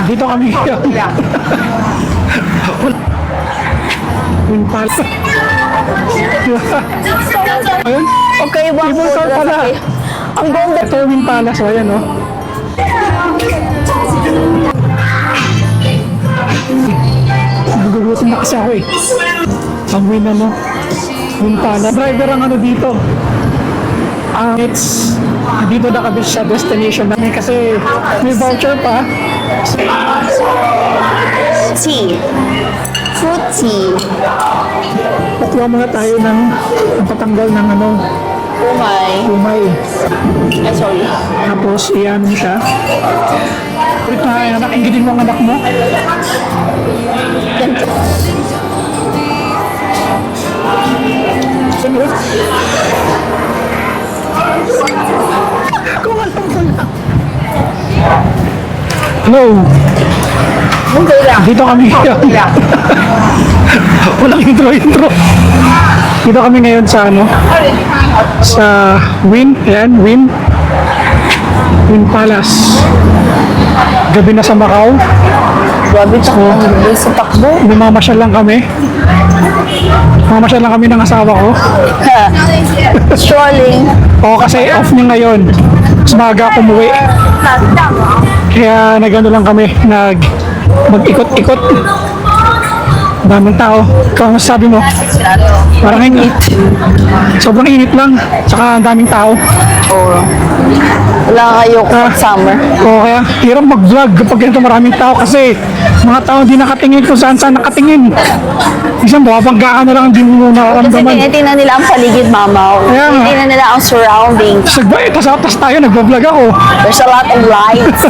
Dito kami. Yung pala. Ayun. Okay, one Cable car pala. Ang ganda. Ito yung Palace. So, ayan, no? Nagugutom na kasi ako eh. Ang win ano. Yung Palace. Driver ang ano dito. It's dito na kami sa destination namin kasi may voucher pa. Tea. Fruit tea. Patuwa muna tayo ng patanggal ng ano, umay. Ay, sorry. Tapos iyan mo siya. Ulit na anak, inggitin mo ang anak mo. Sunod. Kung alam ko lang. Hello. Okay lang. Dito kami. Walang intro. Dito kami ngayon sa ano? Sa Wynn. Ayan, Wynn Palace. Gabi na sa Macau. Grabe sa takbo. Namamasyal lang kami. Namamasyal lang kami ng asawa ko. Strolling. Oo, kasi off niya ngayon. Mas maaga ako umuwi. Kaya nagano lang kami. Mag-ikot-ikot. Daming tao. Ikaw ang sabi mo? Parang init. Sobrang init lang. Tsaka ang daming tao. Oo. Wala kayo summer. Oo, kaya hirap mag-vlog kapag ganito maraming tao kasi mga tao hindi nakatingin kung saan nakatingin. Isang bumabangga ka na lang, hindi mo Kasi nararamdaman. tinitingnan nila ang paligid, mama. Kaya nga. Tinitingnan nila ang surroundings. Sagbay, tas tayo, nagbablog ako. There's a lot of lights.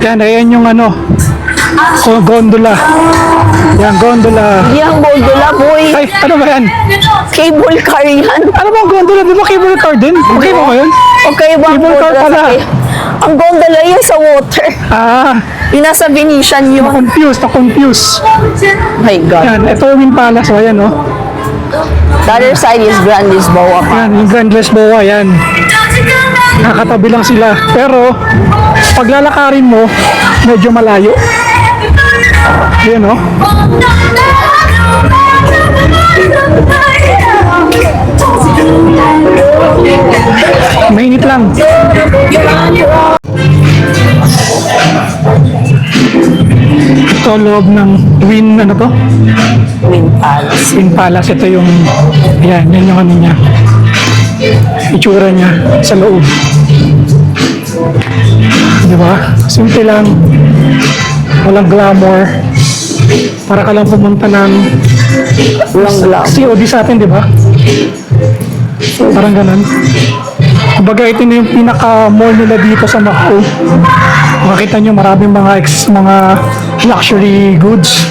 Yan, ayan yung ano, gondola. Yan, gondola. Yung gondola, boy. Ay, ano ba yan? Cable car yan. Ano ba ang gondola? Di ba cable car din? Okay ba ngayon? Okay, one Cable car pala. Ang gondola yung sa water. Ah, Yung nasa Venetian yun. na-confuse. My God. Yan, ito yung Wynn Palace. So, ayan, no? The other side is Grand Lisboa. Yan, yung Grand Lisboa, yan. Nakakatabi lang sila. Pero, pag lalakarin mo, medyo malayo. Yan, no? Mainit lang. Ito loob ng Wynn, ano to? Wynn Palace. Wynn Palace. Ito yung, yan yung ano niya. Itsura niya sa loob. Di ba? Simple lang. Walang glamour. Para ka lang pumunta ng Walang glamour. COD sa atin, di ba? Parang ganun. Kumbaga, ito na yung pinaka-mall nila dito sa Macau. Makita nyo, maraming mga luxury goods.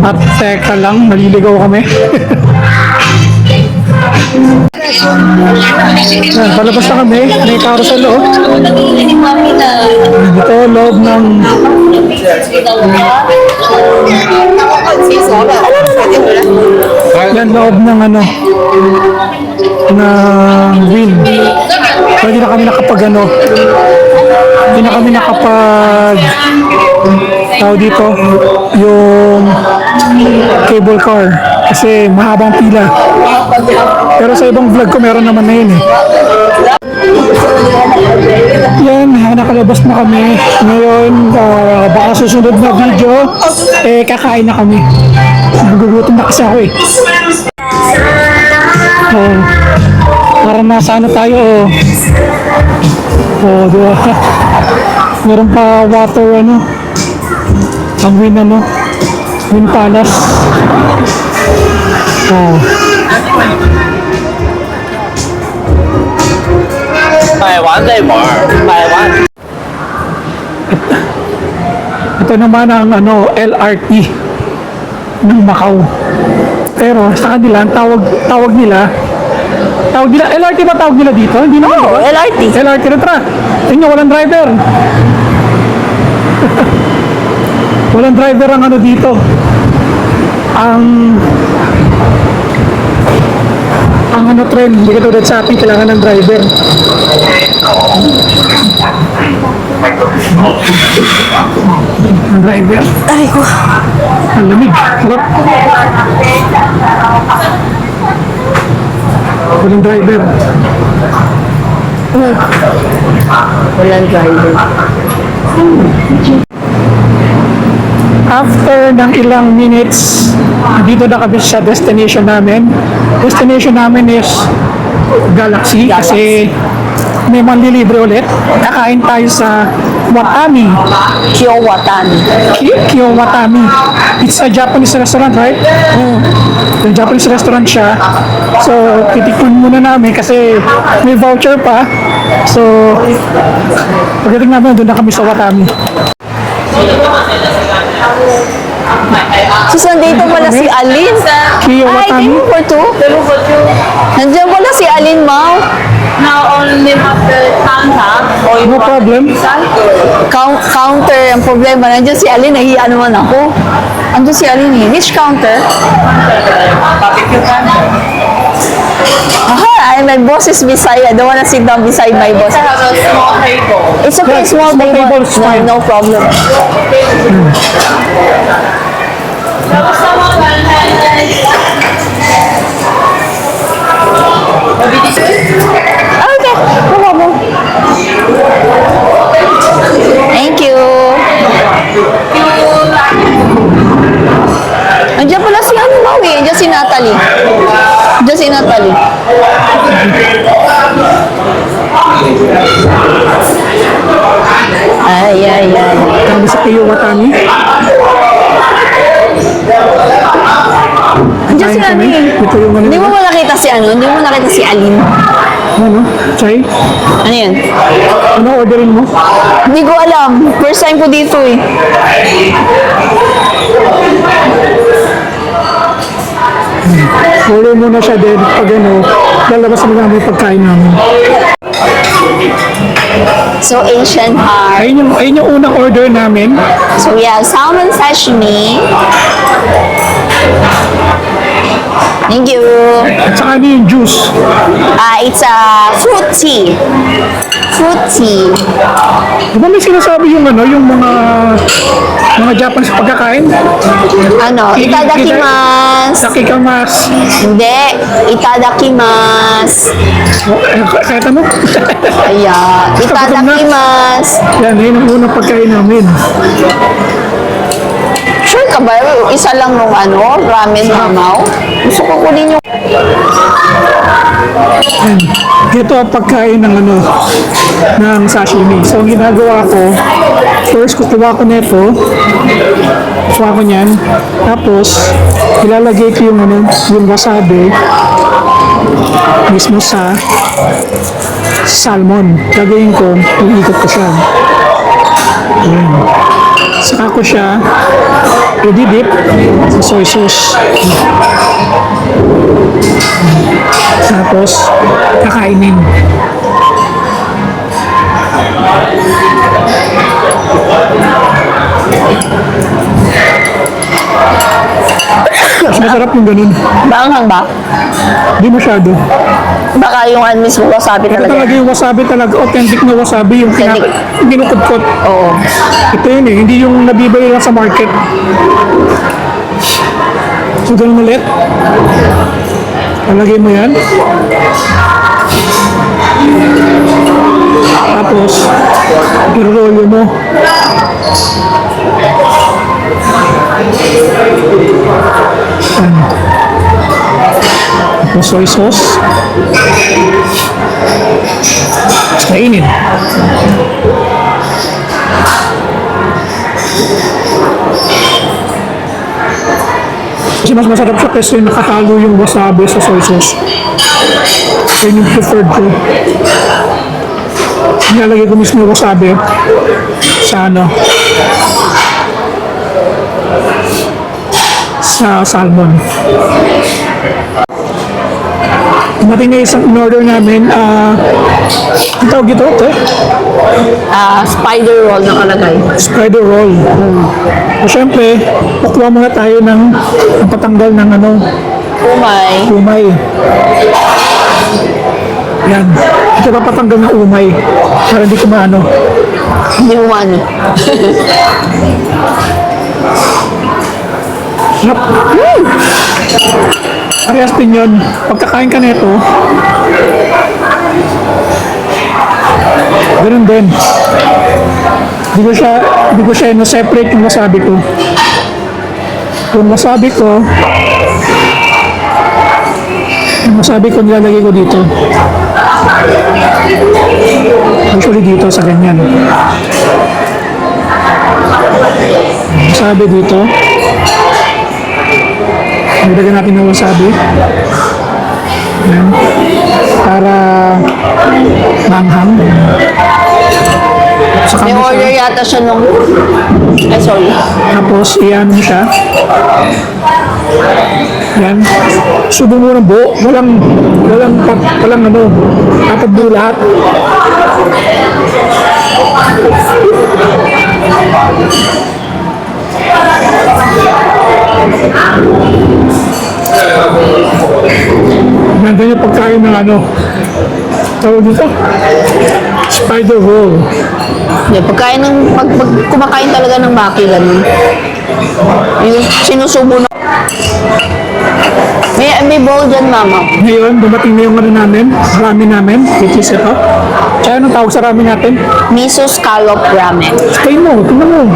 At teka lang, naliligaw kami. Yan, palabas na kami. May carousel, oh. Ito, loob ng yan, loob ng ano ng Wynn. Hindi na kami nakapag ano, hindi na kami nakapag tao dito yung cable car kasi mahabang pila. Pero sa ibang vlog ko meron naman na yun eh. Yan, nakalabas na kami. Ngayon, baka susunod na video, kakain na kami. Nagugutom na kasi ako eh. Para nasa ano tayo, di ba? Meron pa water, ano, ang Wynn Palace. Ito naman ang ano, LRT ng Macau. Pero sa kanila, ang tawag nila LRT ba tawag nila dito? Hindi naman, Oh, diba? LRT. LRT na tra. Tingnan, walang driver. Walang driver ang ano dito. Ang ano trend, hindi ka tulad sa atin, kailangan ng driver. Ang driver. Ay ko. Ang lamig. Harap. Walang driver. Walang driver. After ng ilang minutes, dito na kami sa destination namin. Destination namin is Galaxy kasi may manlilibre ulit. Kakain tayo sa Watami. Kiyowatani. Kiyowatami. It's a Japanese restaurant, right? Yung Japanese restaurant siya. So, titikman muna namin kasi may voucher pa. So, pagdating namin, doon na kami sa Watami. So, nandito pala si Alin. Kiyowatami. Ay, thank you for two. Nandiyan pala si Alin, Mau. Now only after counter or No problem. Counter ang problema. Nandiyan si Alin, nahiya naman ako. Nandiyan si Alin eh. Which counter? barbecue counter. Aha, my boss is beside. I don't wanna sit down beside my boss. I have a small table. It's okay, Yeah, small small table. table is fine. No problem. There was someone Okay, no problem. Thank you. Andiyan pala si ano, Maui. Andiyan si Natalie. Andiyan si Natalie. Ay, ay, ay. Kami sa Kiyowatami. Andiyan si Kain kami. Nani. Ito yung ano. Hindi mo ba nakita si ano? Hindi mo nakita si Alin? Ano? Chay? Ano yun? Ano orderin mo? Hindi ko alam. First time ko dito eh. Order muna siya din. Pag ano, lalabas na namin yung pagkain namin. So, Asian heart. Ayun yung unang order namin. So, we have salmon sashimi. Thank you. At saka ano yung juice. It's a fruit tea. Fruit tea. Di ba may sinasabi yung ano, yung mga Japanese pagkakain? Ano? Itadakimasu. Nakikamas. Hindi. Itadakimasu. Kahit ano? Ayan. Itadakimasu. Yan, yun ang unang pagkain namin. Sure ka ba? Isa lang nung ano, ramen mamaw? Gusto ko kunin yung... Yan. Ito ang pagkain ng ano, ng sashimi. So, ang ginagawa ko, first kukuha ko nito, kukuha ko niyan, tapos, ilalagay ko yung ano, yung wasabi, mismo sa salmon. Gagawin ko, iikot ko siya. Ayan. Saka ko siya i-dip sa soy sauce. Tapos, kakainin. Mas masarap yung ganun. Maanghang ba? Di masyado. Baka yung ano mismo wasabi Ito talaga. talaga yung wasabi talaga. Authentic na wasabi yung Authentic. kinukudkot. Oo. Ito yun eh. Hindi yung nabibili lang sa market. So, ganun ulit. Palagay mo yan. Tapos, i-roll mo. Yan. Tapos soy sauce. Kainin. Kasi mas masarap siya kasi nakahalo yung wasabi sa soy sauce. Yun yung preferred ko. Nilalagay ko mismo yung wasabi sa ano, sa salmon. Dumating na isang in-order namin, ang tawag ito, Spider roll nakalagay. spider roll. So, syempre, kukuha muna tayo ng patanggal ng ano, Umay. umay. Yan. Ito dapat hanggang na umay. Para hindi ko maano. Hindi mo ano. Sarap. Parehas din yun. Pagkakain ka nito, ganun din. Di ko siya separate yung wasabi ko. Yung wasabi ko nilalagay ko dito. Actually dito sa ganyan. Wasabi dito. Nilagyan natin ng wasabi. Yan. Para manghang. Saka May mo siya. order yata siya nung... Ay, sorry. Tapos, iyan mo siya. Yan. Subo mo ng buo. Walang ano. Dapat buo lahat. Ganda yung pagkain ng ano. Tawag dito? Spider roll. Hindi, pagkain ng... Pag kumakain talaga ng maki, ganun. Yung sinusubo na... May bowl dyan, mama. Ngayon, dumating na yung ano namin, ramen namin, which is ito. Kaya anong tawag sa ramen natin? Miso scallop ramen. Stay mo, tingnan mo.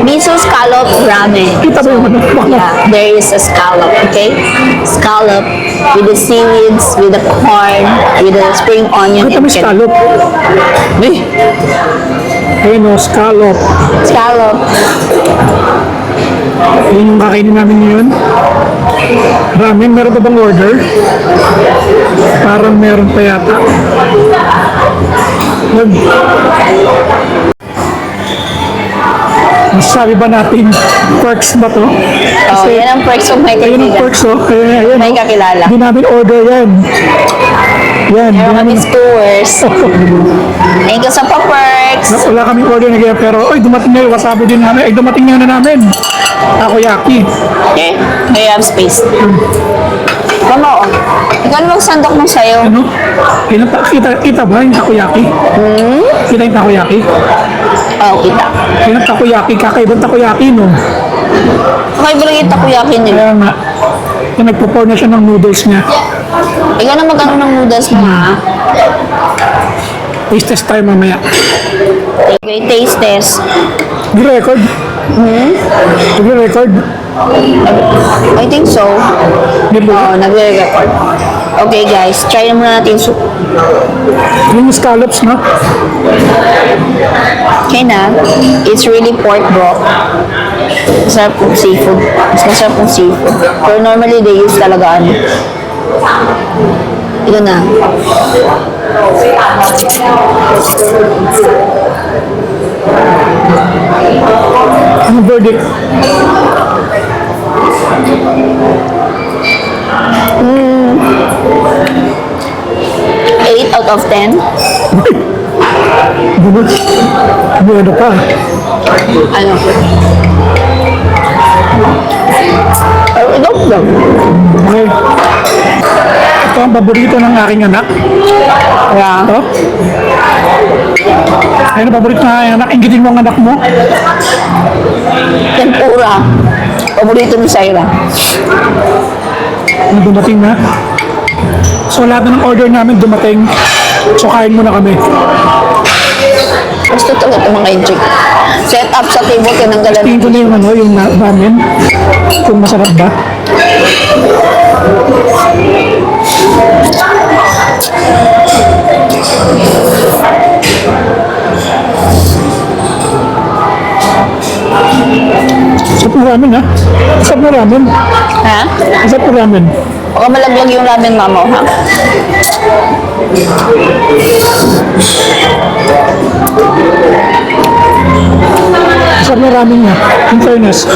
Miso scallop ramen. Kita ba yung ano? Yeah, there is a scallop, okay? Scallop with the seaweeds, with the corn, with the spring onion. Kita mo yung scallop. Eh, Ayun o, scallop. scallop. Ayun yung kakainin namin ngayon. Ramen, meron pa bang order? Parang meron pa yata. Yun. Masasabi ba natin, perks ba to? Oh, yan ang perks of my Ayun ang kaibigan. perks oh. Kaya ayun May oh. kakilala. Hindi namin order yan. Yan. Meron Di kami namin, skewers. Thank you sa pa-perks. wala kami order na kaya pero ay dumating na yung wasabi din namin. Ay dumating na namin. Takoyaki. Okay, I have space. Mama, oh. Ikaw na magsandok mo sa'yo. Ano? Kita ba yung takoyaki? Kita yung takoyaki? Oo, kita. Yung takoyaki, kakaibang takoyaki no? Okay, ba lang yung takoyaki nila? Kaya nga, yung nagpo-pour na siya ng noodles niya. Ikaw na mag-ano ng noodles mo, ha? Taste test tayo mamaya. Okay, taste test. Nag-record? Nag-record? I think so. Di ba? Oo, nagre-record. Okay, guys. Try na muna natin soup. Yung scallops na. Okay na. It's really pork broth. Masarap pong seafood. Mas masarap pong seafood. Pero normally, they use talaga ano. Ito na. Ano verdict? 8 out of 10. Bunot. Bueno pa. Ano? Ito lang. Okay. Ito ang paborito ng aking anak. Yeah. Ito. Ayun ang paborito ng aking anak. Inggitin mo ang anak mo. Tempura. Paborito ni Syra. Ano dumating na? So lahat na ng order namin dumating. So kain muna kami. Gusto talaga itong mga injik. Set up sa table, tinanggalan. Tingin ko na yung ano, yung ramen. Kung masarap ba. Sarap na ramen ha? Sarap na ramen. Ha? Sarap na ramen. Baka malaglag yung ramen, mama, ha? Sarap na ramen niya. In fairness.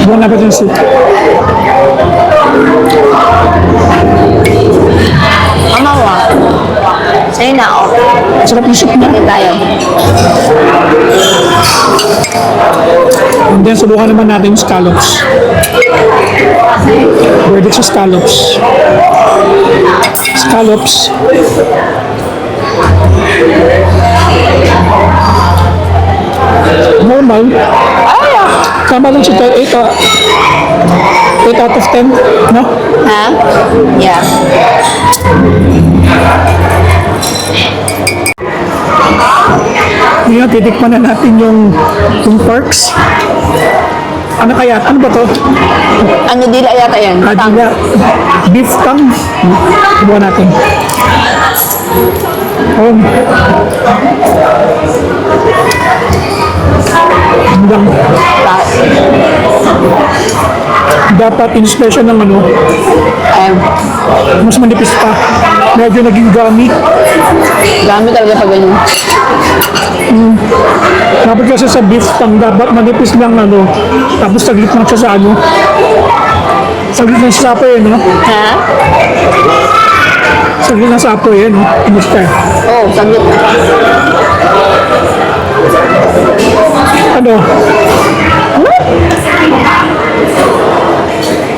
Buwan na ba yung soup? Mama, wa. Sa'yo na, oh. Sarap yung soup niya. Hindi tayo. And then, subukan naman natin yung scallops. Verdict sa scallops. Scallops. Normal. Tama lang siya, 8 out of 10, no? Ha? Yeah. Ngayon, titikman na natin yung perks. Ano kaya? Ano ba to? Ano dila yata yan? Tang. Adila. Beef tongue. Subukan natin. Oh. Hanggang dapat in-special ng ano, Ayun. mas manipis pa. Medyo naging gummy. Dami talaga pag ganyan. Dapat kasi sa beef tongue, dapat manipis lang ano, tapos saglit lang siya sa ano. Saglit lang sa apoy, no? Ha? Saglit lang sa apoy, no? Kumusta? Oh, saglit. Ano?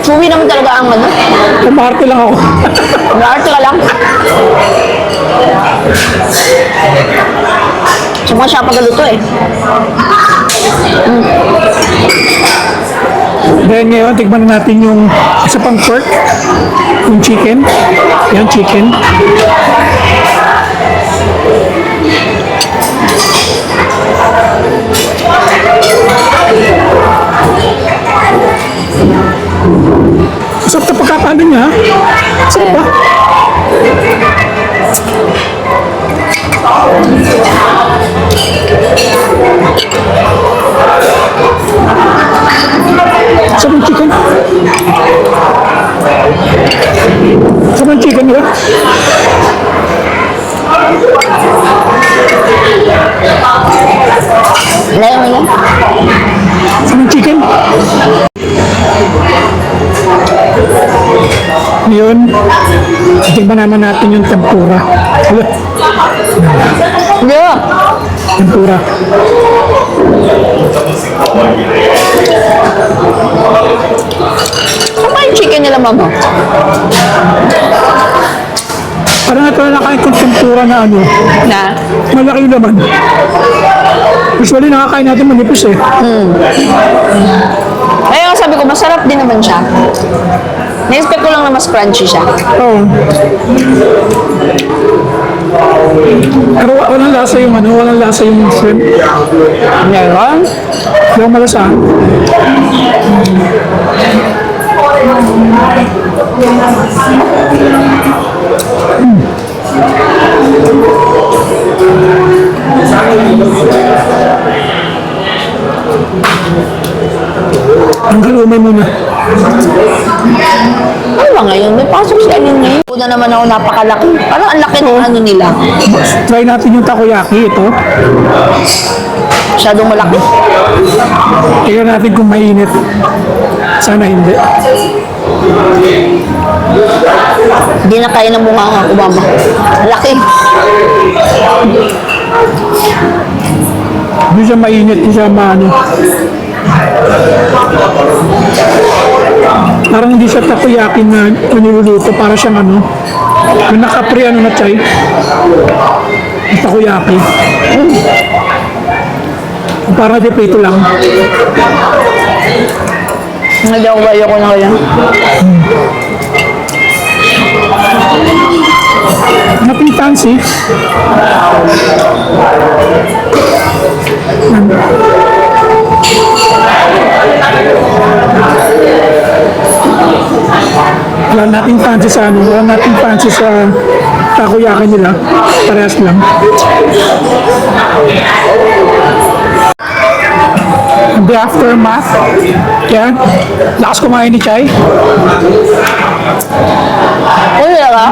Chewy naman talaga ang ano. Kumarte lang ako. Maarte ka lang. Sumaka siya pagkaluto eh. Then ngayon, tignan na natin yung isa pang pork, yung chicken. Yan, chicken. Masarap na pagkakaano niya, ha? Masarap ba? Masarap yung chicken. Masarap yung chicken, diba? Layo mo yan. Masarap yung chicken. Ngayon, tignan naman natin yung tempura. Hala, Yeah. tempura. Saan ba yung chicken nila, mama? Parang ito na nakain kong tempura na ano, Na? malaki naman. Usually nakakain natin manipis eh. Kaya nga sabi ko, masarap din naman siya. Na-expect ko lang na mas crunchy siya. Oo. Pero walang lasa yung ano, walang lasa yung shrimp. Meron? Walang malasa. Ang kalumay muna. Ano ba ngayon? May pasok si Alin ngayon. Una naman ako napakalaki. Parang ang laki ng ano nila. Try natin yung takoyaki ito. Masyadong malaki. Tingnan natin kung mainit. Sana hindi. Hindi na kaya ng bunga ko, mama. Laki. Hindi siya mainit, hindi siya maano. Parang hindi siya takoyaki na niluluto. Para siyang ano, yung nakapri ano na chay. Yung takoyaki. Parang dipito lang. Hindi ako bayo ko na kaya. Nothing fancy. Wala nating fancy sa ano, wala nating fancy sa takoyaki nila. Parehas lang. The aftermath. Yan. Lakas kumain ni Chay. Uy, talaga?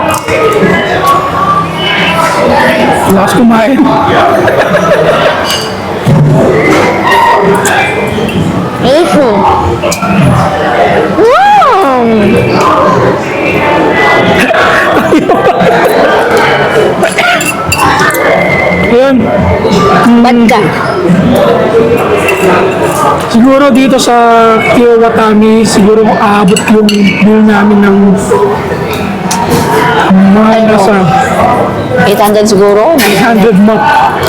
Lakas kumain. Ito. Wow! Yan. Ba't ka? Siguro dito sa Kiwatami, siguro aabot yung bill namin ng mga nasa 800 siguro. 100 map.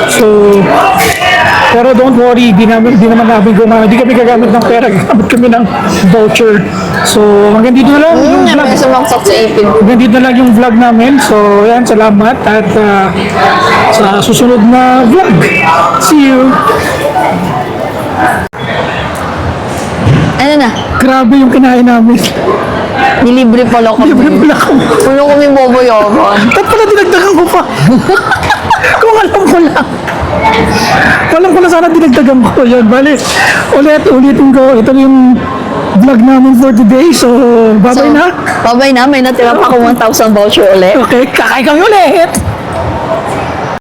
So, pero don't worry, di naman namin di kami gagamit ng pera, gagamit kami ng voucher. So, hanggang dito na lang yung vlog. May sumaksak sa ipin. Hanggang dito na lang yung vlog namin. So, yan, salamat. At sa susunod na vlog, see you! Ano na? Grabe yung kinain namin. Nilibre pala kami. Libre pala ako. Puno kami boboyoban. Ba't pala dinagdagan ko pa? Kung alam ko lang. Alam ko na sana dinagdagan ko. Yun, bali. Ulitin ko. Ito yung vlog namin for today. So, babay na. Babay na. May natira pa ako 1,000 voucher ulit. Okay, kakain kami ulit.